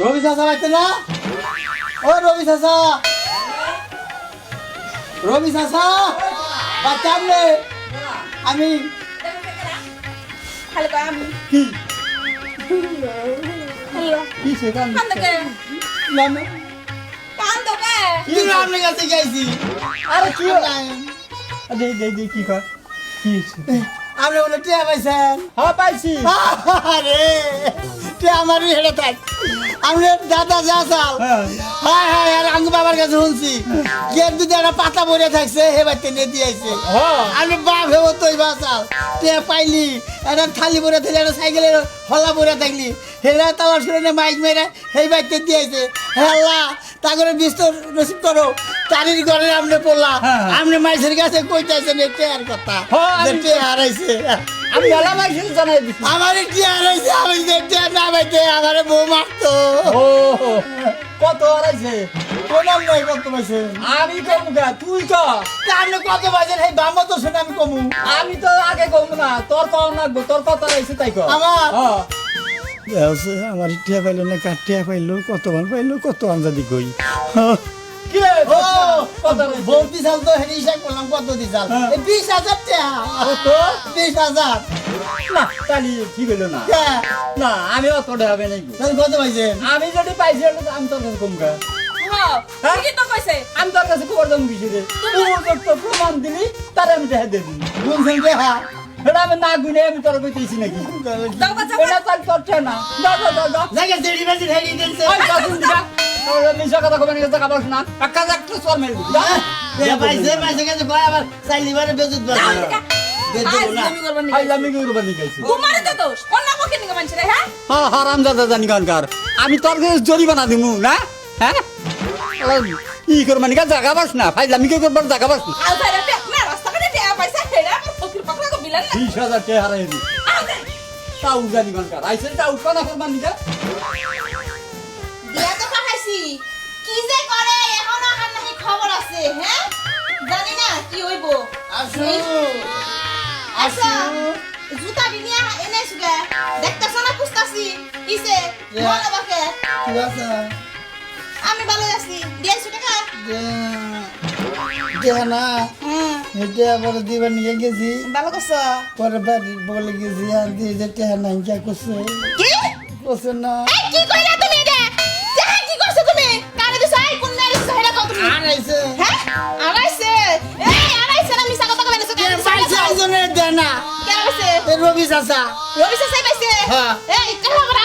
রবি চাচা বাড়িতে না? ও রবি চাচা, রবি চাচা বাচ্চা আনলে আমি খালি কয় আমি কি হ্যালো কি সেখান কান্দকে কান্দকে কি আপনার কাছে গেছি? আরে কি দে কি কর কি আপনি বলে টিয়া পাইছেন? হ্যাঁ পাইছি আরে টিয়া আমারই হেঁটে থাক আমি দাদা যা চাল হ্যাঁ হ্যাঁ আর আঙ্গু বাবার কাছে শুনছি গেট দিতে একটা পাতা পরে থাকছে হে বাড়িতে নিয়ে দিয়েছে আমি বাপ হেব তুই বাঁচাল টিয়া পাইলি একটা থালি পরে থাকলি একটা সাইকেলের হলা পরে থাকলি হেরা তালার শুনে মাইক মেরে সেই বাড়িতে দিয়েছে হেলা তা করে বিস্তর রসিদ করো তারির ঘরে আপনি পড়লা আপনি মাইসের কাছে কইতেছেন টিয়ার কথা যে টিয়া হারাইছে আমি মেলা মাইছিল জানাই দিছি আমার টিয়া হারাইছে আমি যে টিয়া না পাইতে আমার বউ মারতো ও কত হারাইছে কোনাম নয় কত পাইছে আমি কম গা তুই ক আপনি কত পাইছেন সেই বাম তো শুনে আমি কমু আমি তো আগে কম না তোর কম লাগবো তোর কথা রয়েছে তাই ক আমার? হ্যাঁ আমার টিয়া পাইলো না কার টিয়া পাইলো কত মান পাইলো কত আনজাদি কই কি রে ও কত রয়েছে? বউ দিছাল তো হেরি হিসাব করলাম কত দিছাল এই 20,000 টাকা কত 20,000 না তাহলে ঠিক হইলো না হ্যাঁ না আমি অত হবে নাই গো। তাহলে কত পাইছেন আমি যদি পাইছি ওটা তো আমি তোর কাছে কম গা হ্যাঁ হ্যাঁ? ঠিকই তো কইছে আমি তোর কাছে খবর দাম কিছু রে তুই তো প্রমাণ দিলি তার আমি দেখা দিয়ে দিলি কোনছেন টাকা এটা আমি না গুনে আমি তোর কইতেছি নাকি দাও বাচ্চা এটা তার তোর চেয়ে না দাও দাও দাও দাও জায়গা দেড়ি বাজি হেরি দিনছে ওই কাজুন দিবা তোর মিশা কথা কবে নিয়ে টাকা বস না একটা একটা সর মেরে দিবি পাইছে পাইছে কাছে কয় আবার চাইলিবারে বেজুত বাজে আজ আমি করবার নি আই আমি কি করব নি গাইছি তোমারে তো দোষ অন্য পক্ষে নিকে মানছে রে হ্যাঁ হ্যাঁ হারাম দাদা জানি কানকার আমি তোর কাছে জরিমানা দিমু না হ্যাঁ ই করব নি জায়গা বস না ফাইলামি কি করব জায়গা বস না আজ আরে তে না রাস্তা করে তে পয়সা হেডা আমার ফকির পাকলা কো বিলান না 20,000 টাকা হারাই দি আজ তাও জানি কানকার আইছে তাও কোনা করব নি গা দিয়া তো পাঠাইছি কি যে করে এখনো আর নাহি খবর আছে হ্যাঁ জানি না কি হইব আসু আচ্ছা জুতা দিনিয়া এনে সুগে দেখতাছ না পুস্তাছি কিসে বলো বাকে ঠিক আছে আমি ভালো আছি দিয়েছো টাকা দেহা না হ্যাঁ হেঁটে আবার দিবার নিয়ে গেছি ভালো করছো পরে বাড়ি বলে গেছি আর দিয়ে যে টেহা নাই যা করছে কি করছে না এই কি কইলা তুমি এটা দেখা কি করছো তুমি কানে দিছো এই কোন নারী সহেরা কও তুমি আড়াইছে হ্যাঁ আড়াইছে এই আড়াইছে না মিছা কথা কইছো কেন পাইছে একজনের দেয় না কেন পাইছে এই রবি চাচা রবি সাহেব পাইছে হ্যাঁ। এই কালা বড়